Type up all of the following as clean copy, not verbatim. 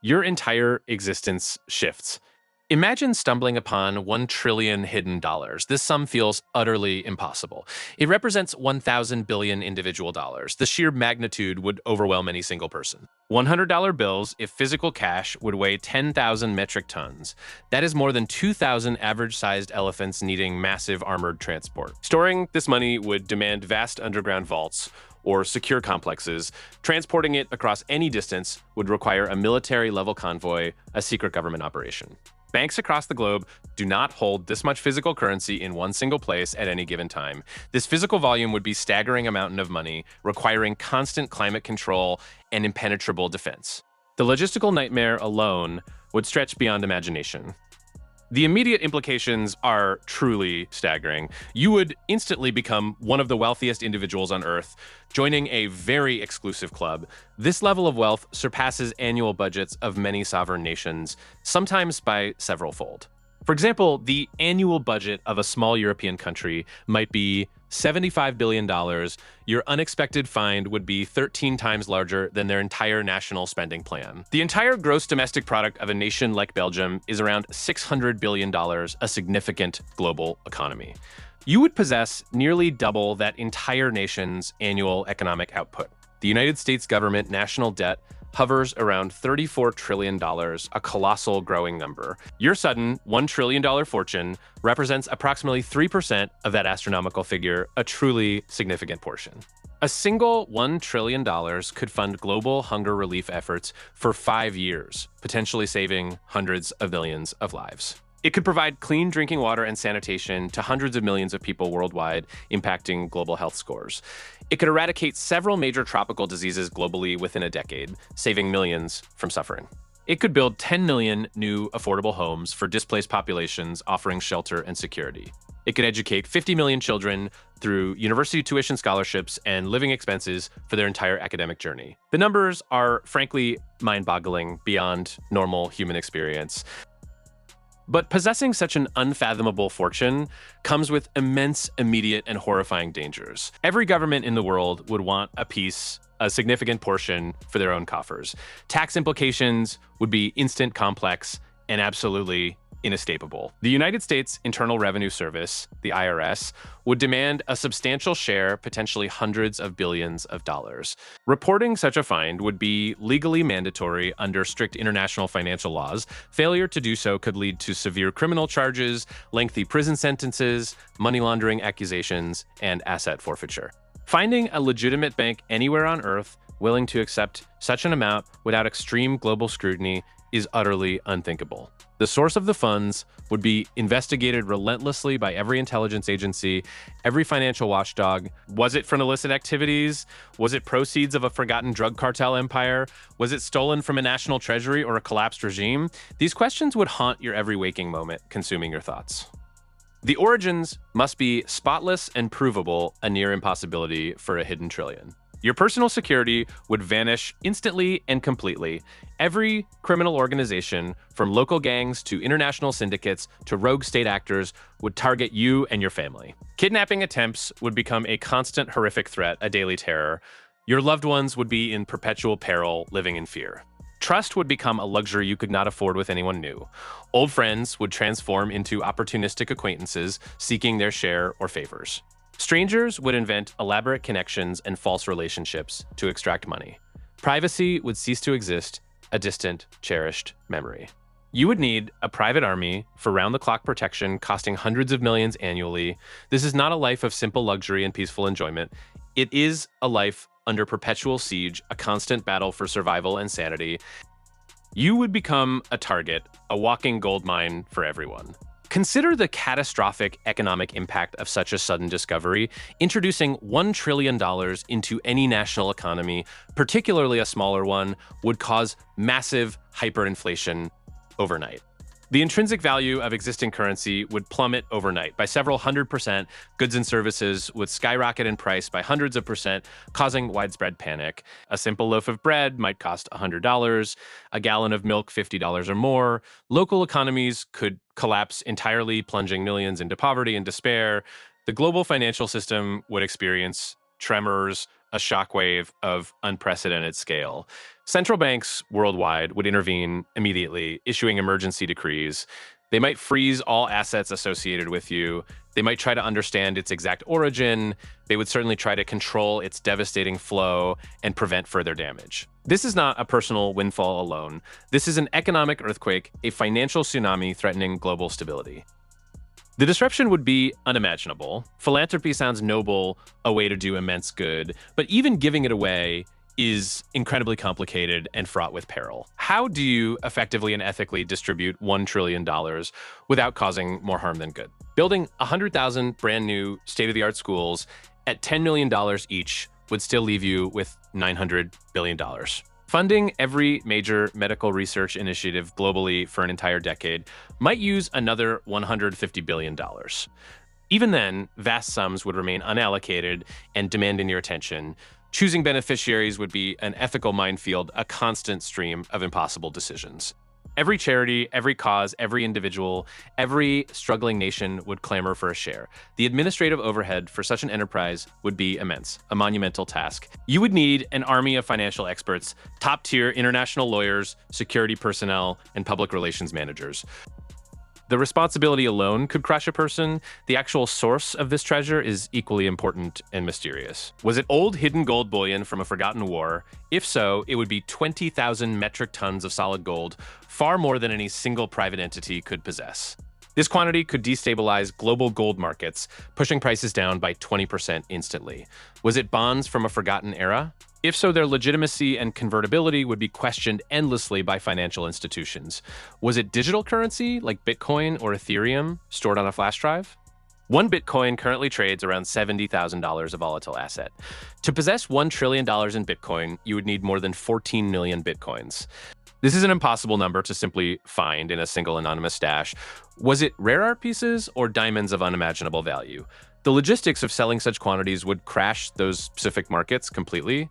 your entire existence shifts. Imagine stumbling upon 1 trillion hidden dollars. This sum feels utterly impossible. It represents 1,000 billion individual dollars. The sheer magnitude would overwhelm any single person. $100 bills, if physical cash, would weigh 10,000 metric tons. That is more than 2,000 average-sized elephants needing massive armored transport. Storing this money would demand vast underground vaults or secure complexes. Transporting it across any distance would require a military-level convoy, a secret government operation. Banks across the globe do not hold this much physical currency in one single place at any given time. This physical volume would be staggering a mountain of money, requiring constant climate control and impenetrable defense. The logistical nightmare alone would stretch beyond imagination. The immediate implications are truly staggering. You would instantly become one of the wealthiest individuals on Earth, joining a very exclusive club. This level of wealth surpasses annual budgets of many sovereign nations, sometimes by several-fold. For example, the annual budget of a small European country might be $75 billion. Your unexpected find would be 13 times larger than their entire national spending plan. The entire gross domestic product of a nation like Belgium is around $600 billion, a significant global economy. You would possess nearly double that entire nation's annual economic output. The United States government national debt hovers around $34 trillion, a colossal growing number. Your sudden $1 trillion fortune represents approximately 3% of that astronomical figure, a truly significant portion. A single $1 trillion could fund global hunger relief efforts for 5 years, potentially saving hundreds of millions of lives. It could provide clean drinking water and sanitation to hundreds of millions of people worldwide, impacting global health scores. It could eradicate several major tropical diseases globally within a decade, saving millions from suffering. It could build 10 million new affordable homes for displaced populations, offering shelter and security. It could educate 50 million children through university tuition scholarships and living expenses for their entire academic journey. The numbers are frankly mind-boggling beyond normal human experience. But possessing such an unfathomable fortune comes with immense, immediate, and horrifying dangers. Every government in the world would want a significant portion for their own coffers. Tax implications would be instant, complex, and absolutely inescapable. The United States Internal Revenue Service, the IRS, would demand a substantial share, potentially hundreds of billions of dollars. Reporting such a find would be legally mandatory under strict international financial laws. Failure to do so could lead to severe criminal charges, lengthy prison sentences, money laundering accusations, and asset forfeiture. Finding a legitimate bank anywhere on Earth willing to accept such an amount without extreme global scrutiny is utterly unthinkable. The source of the funds would be investigated relentlessly by every intelligence agency, every financial watchdog. Was it from illicit activities? Was it proceeds of a forgotten drug cartel empire? Was it stolen from a national treasury or a collapsed regime? These questions would haunt your every waking moment, consuming your thoughts. The origins must be spotless and provable, a near impossibility for a hidden trillion. Your personal security would vanish instantly and completely. Every criminal organization, from local gangs to international syndicates to rogue state actors, would target you and your family. Kidnapping attempts would become a constant horrific threat, a daily terror. Your loved ones would be in perpetual peril, living in fear. Trust would become a luxury you could not afford with anyone new. Old friends would transform into opportunistic acquaintances, seeking their share or favors. Strangers would invent elaborate connections and false relationships to extract money. Privacy would cease to exist, a distant, cherished memory. You would need a private army for round-the-clock protection costing hundreds of millions annually. This is not a life of simple luxury and peaceful enjoyment. It is a life under perpetual siege, a constant battle for survival and sanity. You would become a target, a walking goldmine for everyone. Consider the catastrophic economic impact of such a sudden discovery. Introducing $1 trillion into any national economy, particularly a smaller one, would cause massive hyperinflation overnight. The intrinsic value of existing currency would plummet overnight by several 100%. Goods and services would skyrocket in price by hundreds of percent, causing widespread panic. A simple loaf of bread might cost $100, a gallon of milk $50 or more. Local economies could collapse entirely, plunging millions into poverty and despair. The global financial system would experience tremors, a shockwave of unprecedented scale. Central banks worldwide would intervene immediately, issuing emergency decrees. They might freeze all assets associated with you. They might try to understand its exact origin. They would certainly try to control its devastating flow and prevent further damage. This is not a personal windfall alone. This is an economic earthquake, a financial tsunami threatening global stability. The disruption would be unimaginable. Philanthropy sounds noble, a way to do immense good, but even giving it away is incredibly complicated and fraught with peril. How do you effectively and ethically distribute $1 trillion without causing more harm than good? Building 100,000 brand new state-of-the-art schools at $10 million each would still leave you with $900 billion. Funding every major medical research initiative globally for an entire decade might use another $150 billion. Even then, vast sums would remain unallocated and demanding your attention. Choosing beneficiaries would be an ethical minefield, a constant stream of impossible decisions. Every charity, every cause, every individual, every struggling nation would clamor for a share. The administrative overhead for such an enterprise would be immense, a monumental task. You would need an army of financial experts, top-tier international lawyers, security personnel, and public relations managers. The responsibility alone could crush a person. The actual source of this treasure is equally important and mysterious. Was it old hidden gold bullion from a forgotten war? If so, it would be 20,000 metric tons of solid gold, far more than any single private entity could possess. This quantity could destabilize global gold markets, pushing prices down by 20% instantly. Was it bonds from a forgotten era? If so, their legitimacy and convertibility would be questioned endlessly by financial institutions. Was it digital currency like Bitcoin or Ethereum stored on a flash drive? One Bitcoin currently trades around $70,000 a volatile asset. To possess $1 trillion in Bitcoin, you would need more than 14 million Bitcoins. This is an impossible number to simply find in a single anonymous stash. Was it rare art pieces or diamonds of unimaginable value? The logistics of selling such quantities would crash those specific markets completely.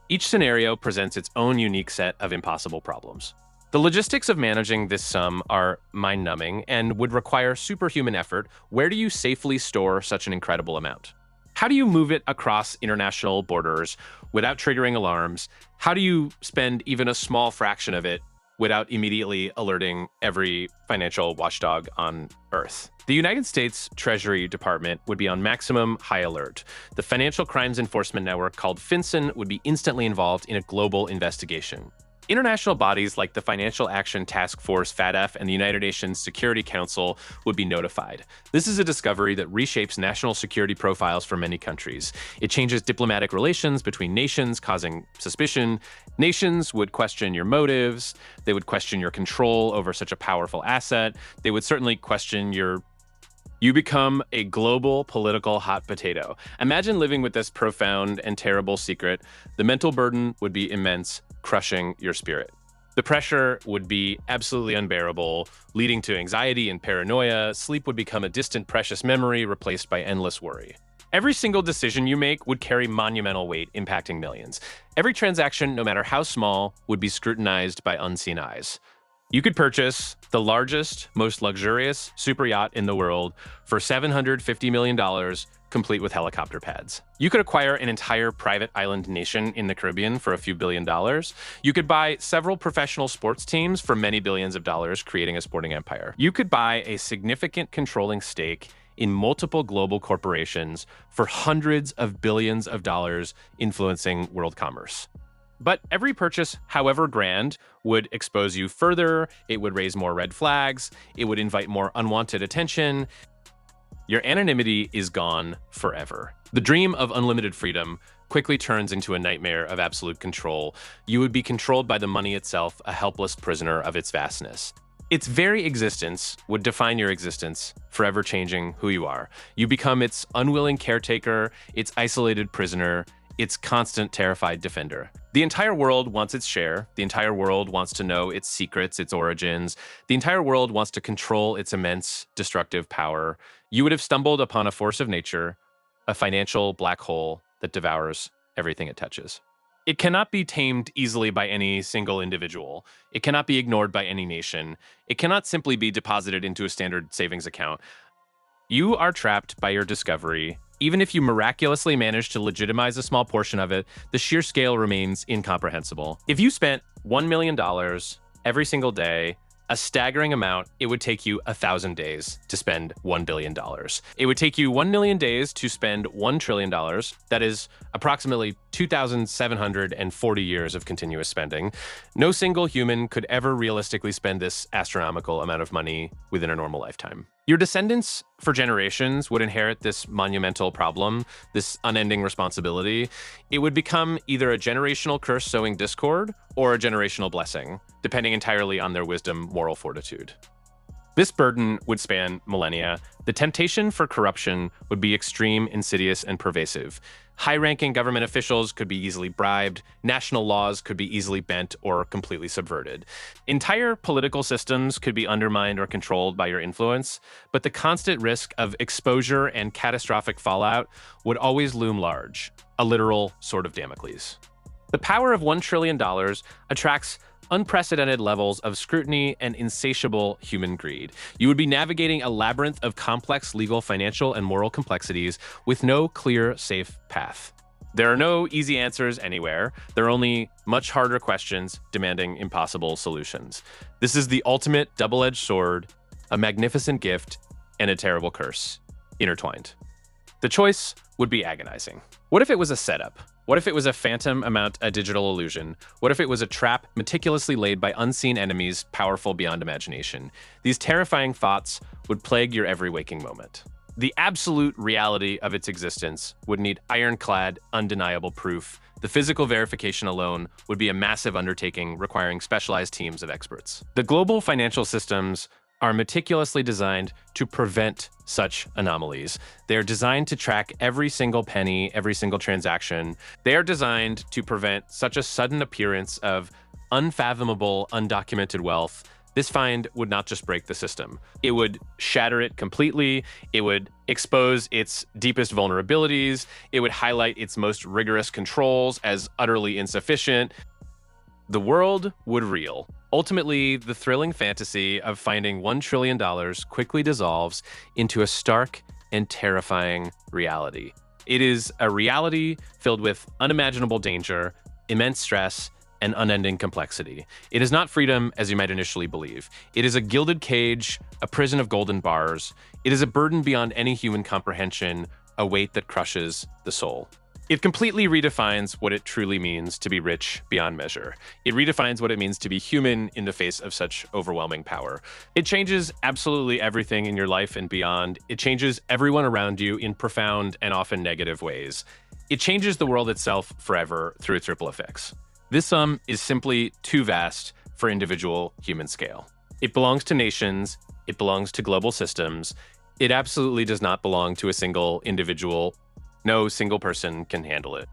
Each scenario presents its own unique set of impossible problems. The logistics of managing this sum are mind-numbing and would require superhuman effort. Where do you safely store such an incredible amount? How do you move it across international borders without triggering alarms? How do you spend even a small fraction of it without immediately alerting every financial watchdog on Earth? The United States Treasury Department would be on maximum high alert. The Financial Crimes Enforcement Network, called FinCEN, would be instantly involved in a global investigation. International bodies like the Financial Action Task Force, FATF, and the United Nations Security Council would be notified. This is a discovery that reshapes national security profiles for many countries. It changes diplomatic relations between nations, causing suspicion. Nations would question your motives. They would question your control over such a powerful asset. They would certainly question your You become a global political hot potato. Imagine living with this profound and terrible secret. The mental burden would be immense, crushing your spirit. The pressure would be absolutely unbearable, leading to anxiety and paranoia. Sleep would become a distant, precious memory replaced by endless worry. Every single decision you make would carry monumental weight, impacting millions. Every transaction, no matter how small, would be scrutinized by unseen eyes. You could purchase the largest, most luxurious super yacht in the world for $750 million, complete with helicopter pads. You could acquire an entire private island nation in the Caribbean for a few $1 billion. You could buy several professional sports teams for many billions of dollars, creating a sporting empire. You could buy a significant controlling stake in multiple global corporations for hundreds of billions of dollars, influencing world commerce. But every purchase, however grand, would expose you further. It would raise more red flags. It would invite more unwanted attention. Your anonymity is gone forever. The dream of unlimited freedom quickly turns into a nightmare of absolute control. You would be controlled by the money itself, a helpless prisoner of its vastness. Its very existence would define your existence, forever changing who you are. You become its unwilling caretaker, its isolated prisoner, its constant terrified defender. The entire world wants its share. The entire world wants to know its secrets, its origins. The entire world wants to control its immense destructive power. You would have stumbled upon a force of nature, a financial black hole that devours everything it touches. It cannot be tamed easily by any single individual. It cannot be ignored by any nation. It cannot simply be deposited into a standard savings account. You are trapped by your discovery Even if you miraculously manage to legitimize a small portion of it, the sheer scale remains incomprehensible. If you spent $1 million every single day, a staggering amount, it would take you 1,000 days to spend $1 billion. It would take you 1 million days to spend $1 trillion. That is approximately 2,740 years of continuous spending. No single human could ever realistically spend this astronomical amount of money within a normal lifetime. Your descendants for generations would inherit this monumental problem, this unending responsibility. It would become either a generational curse sowing discord or a generational blessing, depending entirely on their wisdom, moral fortitude. This burden would span millennia. The temptation for corruption would be extreme, insidious, and pervasive. High-ranking government officials could be easily bribed. National laws could be easily bent or completely subverted. Entire political systems could be undermined or controlled by your influence, but the constant risk of exposure and catastrophic fallout would always loom large, a literal sword of Damocles. The power of $1 trillion attracts unprecedented levels of scrutiny and insatiable human greed. You would be navigating a labyrinth of complex legal, financial, and moral complexities with no clear, safe path. There are no easy answers anywhere. There are only much harder questions demanding impossible solutions. This is the ultimate double-edged sword, a magnificent gift, and a terrible curse, intertwined. The choice would be agonizing. What if it was a setup? What if it was a phantom amount, a digital illusion? What if it was a trap meticulously laid by unseen enemies, powerful beyond imagination? These terrifying thoughts would plague your every waking moment. The absolute reality of its existence would need ironclad, undeniable proof. The physical verification alone would be a massive undertaking requiring specialized teams of experts. The global financial systems are meticulously designed to prevent such anomalies. They are designed to track every single penny, every single transaction. They are designed to prevent such a sudden appearance of unfathomable, undocumented wealth. This find would not just break the system. It would shatter it completely. It would expose its deepest vulnerabilities. It would highlight its most rigorous controls as utterly insufficient. The world would reel. Ultimately, the thrilling fantasy of finding $1 trillion quickly dissolves into a stark and terrifying reality. It is a reality filled with unimaginable danger, immense stress, and unending complexity. It is not freedom as you might initially believe. It is a gilded cage, a prison of golden bars. It is a burden beyond any human comprehension, a weight that crushes the soul. It completely redefines what it truly means to be rich beyond measure. It redefines what it means to be human in the face of such overwhelming power. It changes absolutely everything in your life and beyond. It changes everyone around you in profound and often negative ways. It changes the world itself forever through its ripple effects. This sum is simply too vast for individual human scale. It belongs to nations. It belongs to global systems. It absolutely does not belong to a single individual. No single person can handle it.